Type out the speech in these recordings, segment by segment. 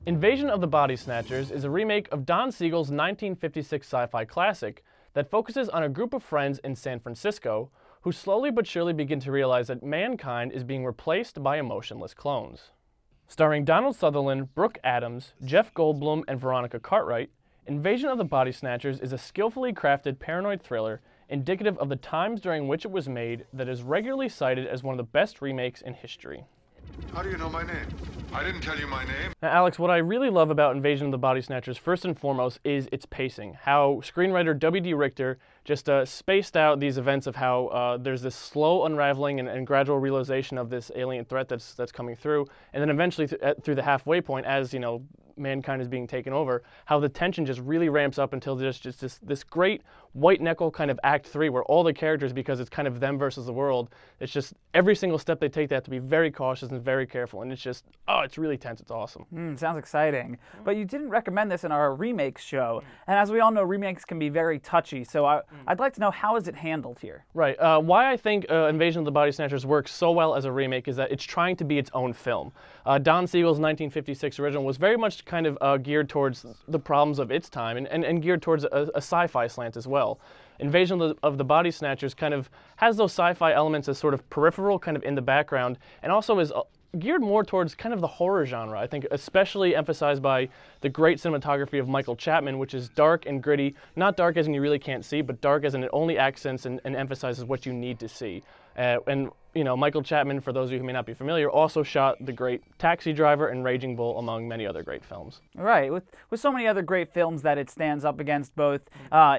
Invasion of the Body Snatchers is a remake of Don Siegel's 1956 sci-fi classic that focuses on a group of friends in San Francisco who slowly but surely begin to realize that mankind is being replaced by emotionless clones. Starring Donald Sutherland, Brooke Adams, Jeff Goldblum, and Veronica Cartwright, Invasion of the Body Snatchers is a skillfully crafted paranoid thriller indicative of the times during which it was made that is regularly cited as one of the best remakes in history. How do you know my name? I didn't tell you my name. Now, Alex, what I really love about Invasion of the Body Snatchers, first and foremost, is its pacing. How screenwriter W.D. Richter just spaced out these events of how there's this slow unraveling and gradual realization of this alien threat that's coming through, and then eventually through the halfway point, as mankind is being taken over, how the tension just really ramps up until there's just this great white knuckle kind of Act 3 where all the characters, because it's kind of them versus the world, it's just every single step they take, they have to be very cautious and very careful, and it's just, it's really tense. It's awesome. Sounds exciting. But you didn't recommend this in our remakes show, and as we all know, remakes can be very touchy, so I'd like to know, how is it handled here? Right. Why I think Invasion of the Body Snatchers works so well as a remake is that it's trying to be its own film. Don Siegel's 1956 original was very much kind of geared towards the problems of its time and geared towards a sci-fi slant as well. Invasion of the Body Snatchers kind of has those sci-fi elements as sort of peripheral, kind of in the background, and also is geared more towards kind of the horror genre. I think especially emphasized by the great cinematography of Michael Chapman, which is dark and gritty. Not dark as in you really can't see, but dark as in it only accents and emphasizes what you need to see. And Michael Chapman, for those of you who may not be familiar, also shot the great Taxi Driver and Raging Bull, among many other great films. Right, with so many other great films that it stands up against, both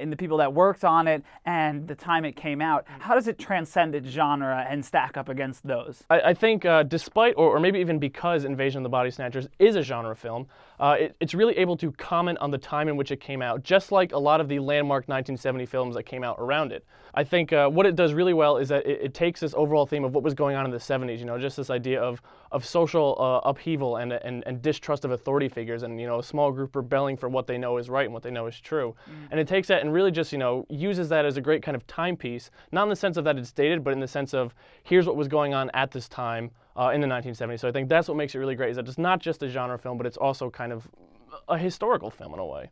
in the people that worked on it and the time it came out. How does it transcend its genre and stack up against those? I think despite, or maybe even because Invasion of the Body Snatchers is a genre film, it's really able to comment on the time in which it came out, just like a lot of the landmark 1970 films that came out around it. I think what it does really well is that it takes this overall theme of what was going on in the 70s, just this idea of social upheaval and distrust of authority figures, and a small group rebelling for what they know is right and what they know is true. And it takes that and really just uses that as a great kind of timepiece, not in the sense of that it's dated, but in the sense of here's what was going on at this time in the 1970s. So I think that's what makes it really great, is that it's not just a genre film, but it's also kind of a historical film in a way.